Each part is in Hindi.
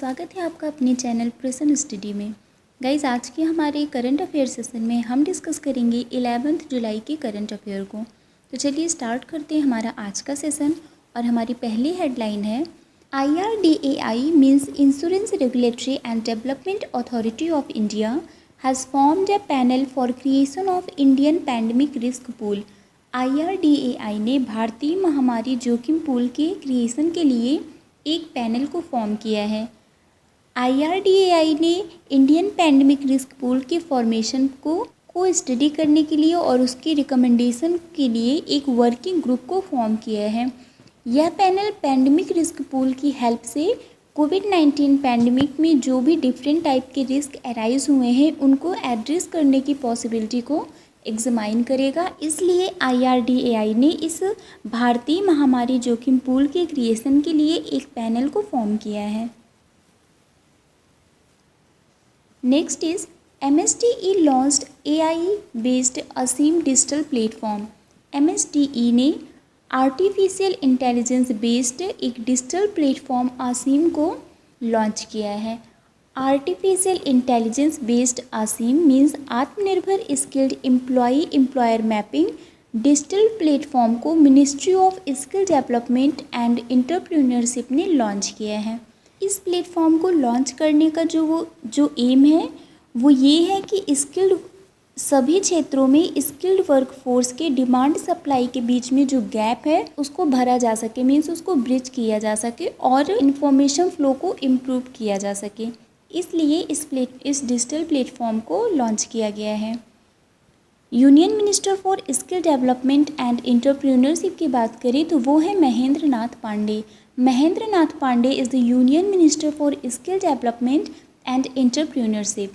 स्वागत है आपका अपने चैनल प्रसन स्टडी में। गाइज, आज के हमारे करंट अफेयर सेशन में हम डिस्कस करेंगे 11 जुलाई के करंट अफेयर को। तो चलिए स्टार्ट करते हैं हमारा आज का सेशन। और हमारी पहली हेडलाइन है IRDAI means insurance regulatory and development authority of India has formed A panel for creation of Indian pandemic risk pool. IRDAI ने भारतीय महामारी जोखिम पूल के क्रिएशन के लिए एक पैनल को फॉर्म किया है। IRDAI ने इंडियन पैंडमिक रिस्क पूल के फॉर्मेशन को स्टडी करने के लिए और उसकी रिकमेंडेशन के लिए एक वर्किंग ग्रुप को फॉर्म किया है। यह पैनल पैंडमिक रिस्क पूल की हेल्प से कोविड-19 पैंडमिक में जो भी डिफरेंट टाइप के रिस्क अराइज हुए हैं उनको एड्रेस करने की पॉसिबिलिटी को एग्जामाइन करेगा। इसलिए IRDAI ने इस भारतीय महामारी जोखिम पूल के क्रिएशन के लिए एक पैनल को फॉर्म किया है। Next is MSDE launched AI based Aseem digital platform. MSDE ने आर्टिफिशियल इंटेलिजेंस बेस्ड एक डिजिटल प्लेटफॉर्म असीम को लॉन्च किया है। Artificial intelligence based Aseem means आत्मनिर्भर skilled employer mapping digital platform को ministry of skill development and entrepreneurship ने लॉन्च किया है। इस प्लेटफॉर्म को लॉन्च करने का जो एम है वो ये है कि सभी क्षेत्रों में स्किल्ड वर्कफोर्स के डिमांड सप्लाई के बीच में जो गैप है उसको भरा जा सके, मीन्स उसको ब्रिज किया जा सके और इंफॉर्मेशन फ्लो को इम्प्रूव किया जा सके। इसलिए इस डिजिटल प्लेटफॉर्म को लॉन्च किया गया है। Union minister for skill development and entrepreneurship की बात करें तो वो है Mahendra Nath Pandey. Mahendra Nath Pandey is the union minister for skill development and entrepreneurship.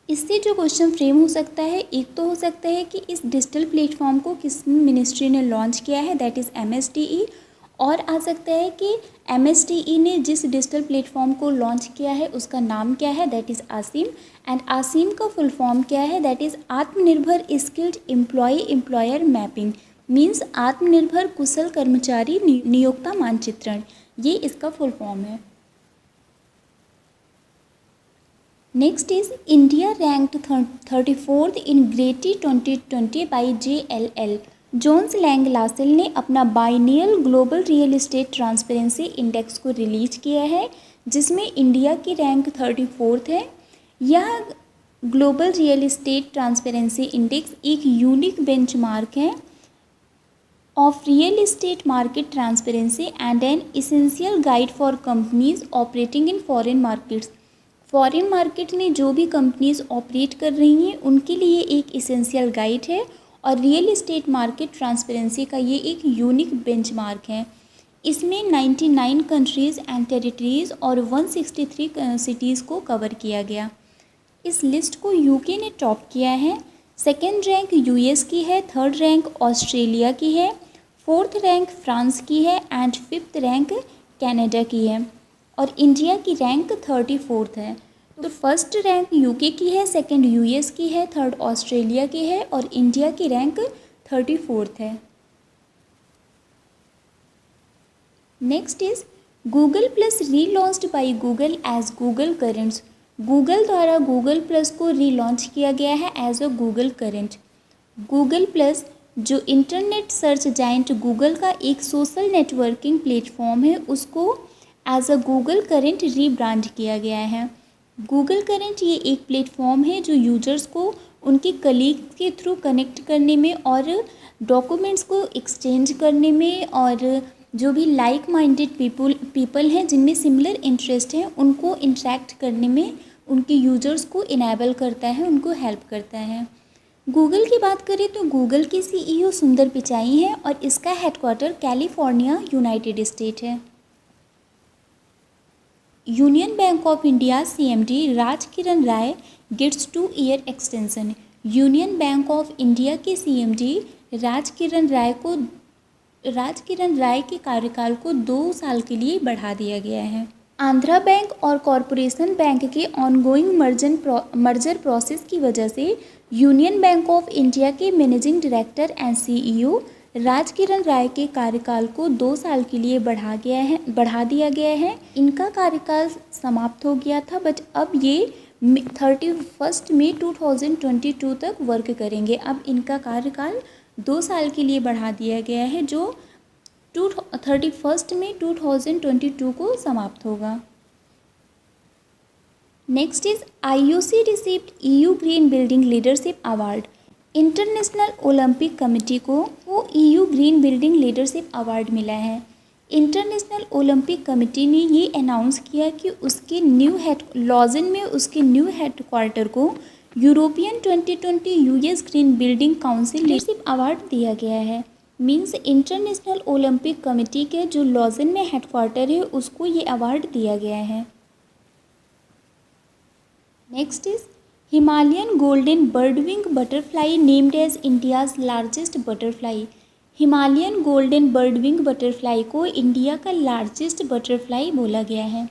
इससे जो क्वेश्चन फ्रेम हो सकता है, एक तो हो सकता है कि इस डिजिटल प्लेटफॉर्म को किस मिनिस्ट्री ने लॉन्च किया है, दैट इज़ MSDE। और आ सकता है कि MSDE ने जिस डिजिटल प्लेटफॉर्म को लॉन्च किया है उसका नाम क्या है, that is Aseem. And Aseem का फुल फॉर्म क्या है, दैट इज़ आत्मनिर्भर स्किल्ड एम्प्लॉयर मैपिंग, मीन्स आत्मनिर्भर कुशल कर्मचारी नियोक्ता मानचित्रण, ये इसका फुल फॉर्म है। Next is India ranked 34th in GRETI 2020 by JLL। Jones Lang LaSalle ने अपना biennial global real estate transparency index को रिलीज किया है जिसमें इंडिया की रैंक 34th है। यह global real estate transparency index एक यूनिक बेंचमार्क है of real estate market transparency and N essential guide for companies operating in foreign markets. Foreign market में जो भी कंपनीज ऑपरेट कर रही हैं उनके लिए एक इसेंशियल गाइड है और रियल एस्टेट मार्केट ट्रांसपेरेंसी का ये एक यूनिक बेंचमार्क है। इसमें 99 कंट्रीज़ एंड टेरिटरीज़ और 163 सिटीज़ को कवर किया गया। इस लिस्ट को UK ने टॉप किया है। सेकेंड रैंक US की है, थर्ड रैंक ऑस्ट्रेलिया की है, फोर्थ रैंक फ्रांस की है एंड फिफ्थ रैंक कनाडा की है और इंडिया की रैंक 34th है। तो फर्स्ट रैंक UK की है, सेकंड US की है, थर्ड ऑस्ट्रेलिया की है और इंडिया की रैंक 34th है। Next is Google plus relaunched by Google as Google currents. Google द्वारा गूगल प्लस को रीलॉन्च किया गया है as a Google current. Google plus जो इंटरनेट सर्च जायंट गूगल का एक सोशल नेटवर्किंग प्लेटफॉर्म है उसको as a Google current rebrand किया गया है। गूगल करेंट ये एक प्लेटफॉर्म है जो यूजर्स को उनके कलीग के थ्रू कनेक्ट करने में और डॉक्यूमेंट्स को एक्सचेंज करने में और जो भी लाइक माइंडेड पीपल हैं जिनमें सिमिलर इंटरेस्ट हैं उनको इंटरेक्ट करने में उनके यूजर्स को इनेबल करता है, उनको हेल्प करता है। गूगल की बात करें तो गूगल के CEO सुंदर पिचाई हैं और इसका हेडक्वार्टर कैलिफोर्निया यूनाइटेड स्टेट है। Union bank of India CMD Rajkiran Rai gets 2-year extension. Union bank of India के CMD राजकिरण राय के कार्यकाल को 2 साल के लिए बढ़ा दिया गया है। आंध्रा बैंक और कॉरपोरेशन बैंक के ऑनगोइंग मर्जर प्रोसेस की वजह से यूनियन बैंक ऑफ इंडिया के managing director and CEO Rajkiran Rai के कार्यकाल को 2 साल के लिए बढ़ा दिया गया है। इनका कार्यकाल समाप्त हो गया था, बट अब ये 31 मई 2022 तक वर्क करेंगे। अब इनका कार्यकाल 2 साल के लिए बढ़ा दिया गया है, जो 31 मई 2022 को समाप्त होगा। Next is IOC received EU green building leadership award. International Olympic committee को EU green building leadership award मिला है। इंटरनेशनल ओलंपिक कमेटी ने ये अनाउंस किया कि उसके लॉजन में उसके न्यू हेडक्वार्टर को European 2020 US green building council leadership award दिया गया है। मीन्स इंटरनेशनल ओलंपिक कमेटी के जो लॉजन में हेडक्वार्टर है उसको ये अवार्ड दिया गया है। Next is Himalayan golden birdwing butterfly named as India's largest butterfly. Himalayan golden birdwing butterfly को इंडिया का लार्जेस्ट बटरफ्लाई बोला गया है।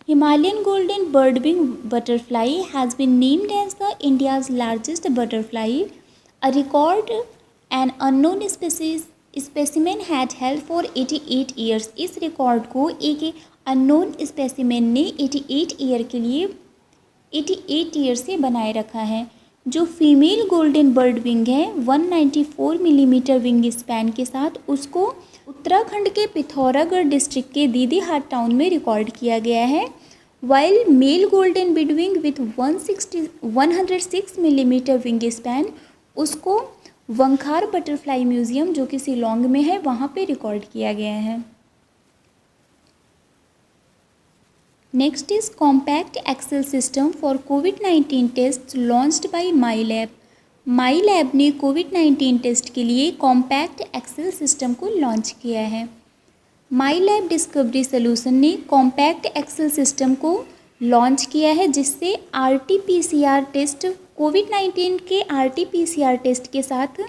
Himalayan golden birdwing butterfly has been named as the India's largest butterfly. A record an unknown specimen had held for 88 years. इस रिकॉर्ड को एक अननोन स्पेसिमेन ने 88 ईयर से बनाए रखा है। जो फीमेल गोल्डन बर्ड विंग है 194 मिलीमीटर विंग स्पैन के साथ, उसको उत्तराखंड के पिथौरागढ़ डिस्ट्रिक्ट के दीदीहाट टाउन में रिकॉर्ड किया गया है। While male golden birdwing with 106 millimetre wing span, उसको वंखार बटरफ्लाई म्यूजियम जो कि शिलोंग में है वहाँ पे रिकॉर्ड किया गया है। Next is compact XL system for कोविड-19 test launched by Mylab. Mylab ने कोविड-19 टेस्ट के लिए कॉम्पैक्ट एक्सेल सिस्टम को लॉन्च किया है। माईलैब डिस्कवरी सॉल्यूशन ने कॉम्पैक्ट एक्सेल सिस्टम को लॉन्च किया है, जिससे RT-PCR टेस्ट कोविड-19 के RT-PCR टेस्ट के साथ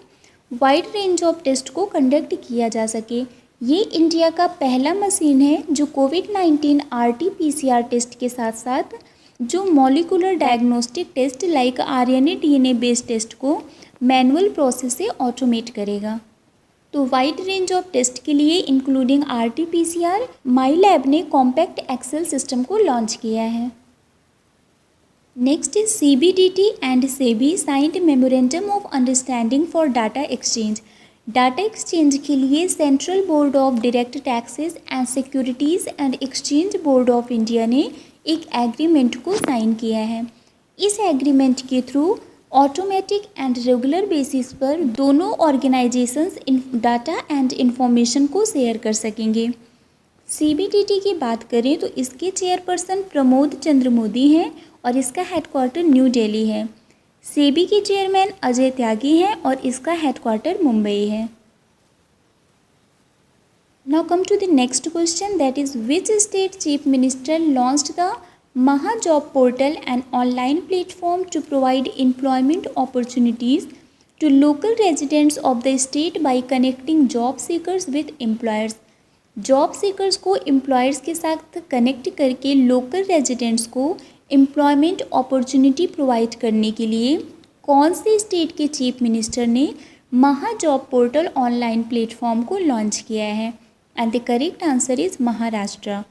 वाइड रेंज ऑफ टेस्ट को कंडक्ट किया जा सके। ये इंडिया का पहला मशीन है जो कोविड-19 RT-PCR टेस्ट के साथ साथ जो molecular diagnostic test like RNA DNA based test को मैनुअल प्रोसेस से ऑटोमेट करेगा। तो वाइड रेंज ऑफ टेस्ट के लिए इंक्लूडिंग RT-PCR माईलैब ने कॉम्पैक्ट एक्सेल सिस्टम को लॉन्च किया है। Next is CBDT and SEBI signed memorandum of understanding for data exchange. Data exchange के लिए central board of direct taxes and securities and exchange board of India ने एक एग्रीमेंट को साइन किया है। इस एग्रीमेंट के through automatic and regular basis पर दोनों ऑर्गेनाइजेशंस डाटा एंड इंफॉर्मेशन को शेयर कर सकेंगे। CBDT की बात करें तो इसके चेयरपर्सन प्रमोद चंद्र मोदी हैं और इसका हेडक्वार्टर न्यू दिल्ली है। SEBI के चेयरमैन अजय त्यागी हैं और इसका हेडक्वार्टर मुंबई है। Now come to the next question, that is which state chief minister launched the Maha job portal and online platform to provide employment opportunities to local residents of the state by connecting job seekers with employers. Job seekers को एम्प्लॉयर्स के साथ कनेक्ट करके लोकल रेजिडेंट्स को एम्प्लॉयमेंट अपॉर्चुनिटी प्रोवाइड करने के लिए कौन से स्टेट के चीफ मिनिस्टर ने महा जॉब पोर्टल ऑनलाइन प्लेटफॉर्म को लॉन्च किया है? And the correct answer is Maharashtra.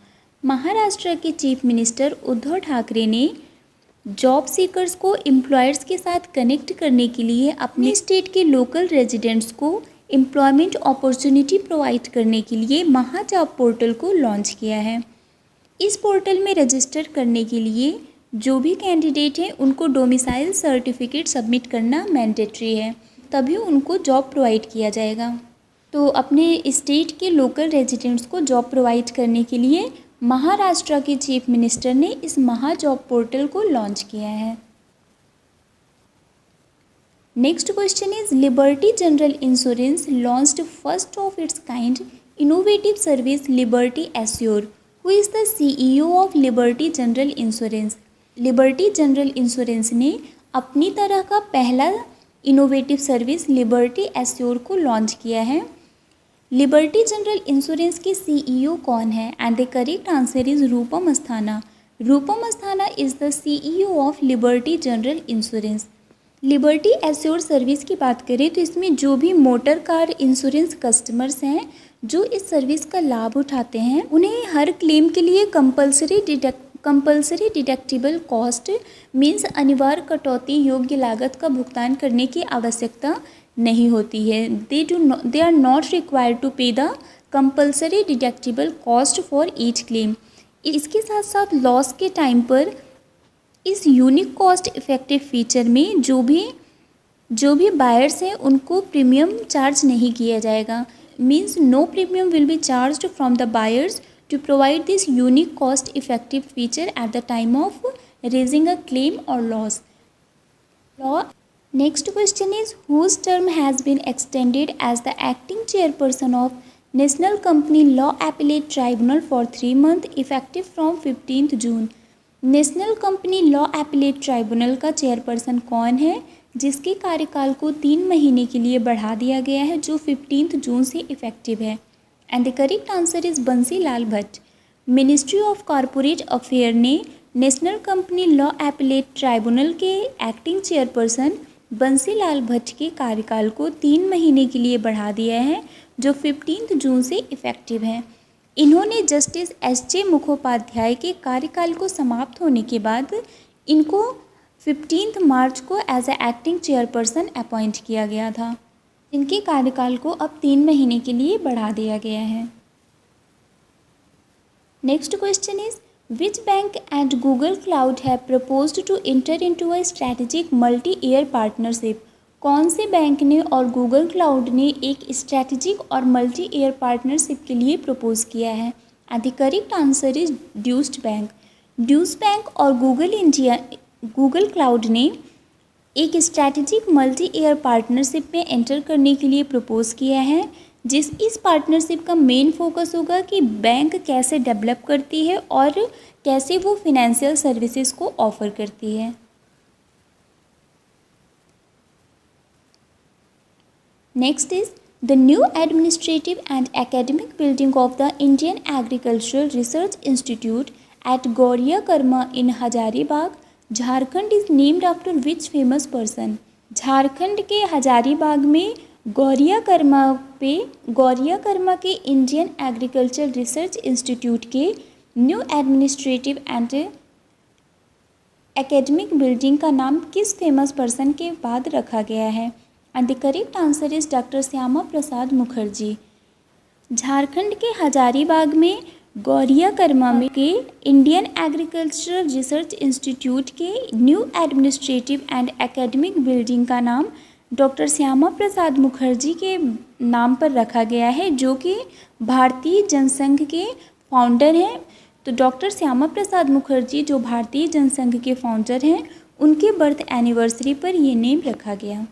Maharashtra के चीफ मिनिस्टर उद्धव ठाकरे ने जॉब सीकर्स को एम्प्लॉयर्स के साथ कनेक्ट करने के लिए अपने स्टेट के लोकल रेजिडेंट्स को एम्प्लॉयमेंट अपॉर्चुनिटी प्रोवाइड करने के लिए महा जॉब पोर्टल को लॉन्च किया है। इस पोर्टल में रजिस्टर करने के लिए जो भी कैंडिडेट हैं उनको डोमिसाइल सर्टिफिकेट सबमिट करना मैंडेटरी है, तभी उनको जॉब प्रोवाइड किया जाएगा। तो अपने स्टेट के लोकल रेजिडेंट्स को जॉब प्रोवाइड करने के लिए महाराष्ट्र के चीफ मिनिस्टर ने इस महा जॉब पोर्टल को लॉन्च किया है। Next question is liberty general insurance launched first of its kind innovative service liberty assure. Who is the CEO of liberty general insurance? Liberty general insurance ने अपनी तरह का पहला इनोवेटिव सर्विस लिबर्टी एश्योर को लॉन्च किया है। लिबर्टी जनरल इंश्योरेंस के CEO कौन है? And the correct answer is Rupam Asthana. Rupam Asthana is the CEO of liberty general insurance. Liberty assure service की बात करें तो इसमें जो भी मोटर कार इंश्योरेंस कस्टमर्स हैं जो इस सर्विस का लाभ उठाते हैं उन्हें हर क्लेम के लिए कंपल्सरी डिडक्टिबल कॉस्ट मीन्स अनिवार्य कटौती योग्य लागत का भुगतान करने की आवश्यकता नहीं होती है। They are not required to pay the compulsory deductible cost for each claim. इसके साथ साथ लॉस के टाइम पर इस यूनिक कॉस्ट इफेक्टिव फीचर में जो भी बायर्स हैं उनको प्रीमियम चार्ज नहीं किया जाएगा। Means no premium will be charged from the buyers to provide this unique cost effective feature at the time of raising a claim or loss. Next question is, whose term has been extended as the acting chairperson of National Company Law Appellate Tribunal for 3 months effective from 15th June? National company law appellate tribunal का चेयरपर्सन कौन है जिसके कार्यकाल को 3 महीने के लिए बढ़ा दिया गया है जो 15 जून से इफेक्टिव है? And the correct answer is Bansi Lal Bhatt. Ministry of corporate affair ने national company law appellate tribunal के एक्टिंग चेयरपर्सन बंसी लाल भट्ट के कार्यकाल को 3 महीने के लिए बढ़ा दिया है जो 15 जून से इफेक्टिव है। इन्होंने जस्टिस एस.जे. मुखोपाध्याय के कार्यकाल को समाप्त होने के बाद इनको 15 मार्च को as a acting chairperson appoint किया गया था। इनके कार्यकाल को अब 3 महीने के लिए बढ़ा दिया गया है। Next question is, which bank and Google cloud have proposed to enter into a strategic multi year partnership? कौन से बैंक ने और गूगल क्लाउड ने एक स्ट्रैटेजिक और मल्टी ईयर पार्टनरशिप के लिए प्रपोज किया है? And the correct answer is Deutsche bank. Deutsche bank और गूगल क्लाउड ने एक स्ट्रैटेजिक मल्टी ईयर पार्टनरशिप में एंटर करने के लिए प्रपोज किया है इस पार्टनरशिप का मेन फोकस होगा कि बैंक कैसे डेवलप करती है और कैसे वो फिनेंशियल सर्विसेज को ऑफर करती है। Next is, the new administrative and academic building of the Indian agricultural research institute at Gauria Karma in Hazaribagh Jharkhand is named after which famous person? Jharkhand के हजारीबाग में गौरिया कर्मा के इंडियन एग्रीकल्चर रिसर्च इंस्टीट्यूट के new administrative and academic building का नाम किस फेमस पर्सन के बाद रखा गया है? And the correct answer is doctor Shyama Prasad Mukherjee. Jharkhand के हजारीबाग में गौरिया कर्मा में के इंडियन एग्रीकल्चरल रिसर्च इंस्टीट्यूट के new administrative and academic building का नाम डॉक्टर श्यामा प्रसाद मुखर्जी के नाम पर रखा गया है जो कि भारतीय जनसंघ के फाउंडर हैं। तो डॉक्टर श्यामा प्रसाद मुखर्जी जो भारतीय जनसंघ के फाउंडर हैं उनके बर्थ एनिवर्सरी पर ये नेम रखा गया।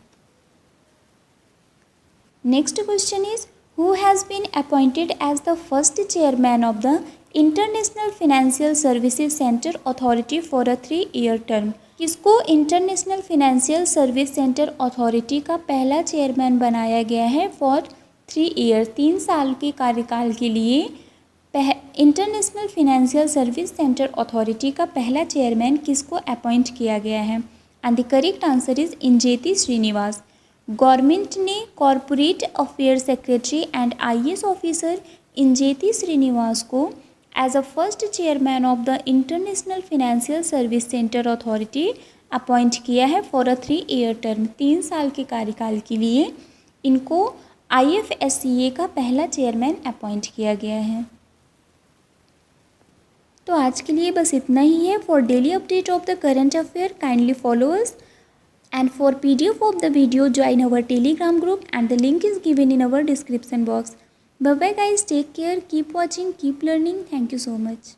Next question is, who has been appointed as the first chairman of the International Financial Services Center Authority for a 3-year term? किसको international financial service centre authority का पहला चेयरमैन बनाया गया है फॉर 3 ईयर? 3 साल के कार्यकाल के लिए international financial service centre authority का पहला चेयरमैन किसको अपॉइंट किया गया है? And the correct answer is Injeti Srinivas. Government ने corporate affair secretary and IAS officer Injeti Srinivas को as a first chairman of the international financial service centre authority appoint किया है फॉर अ 3-ईयर टर्म। 3 साल के कार्यकाल के लिए इनको IFSCA का पहला चेयरमैन अपॉइंट किया गया है। तो आज के लिए बस इतना ही है। For daily update of the current affair kindly follow us, and for PDF of the video join our Telegram group and the link is given in our description box. Bye bye guys, take care, keep watching, keep learning. Thank you so much.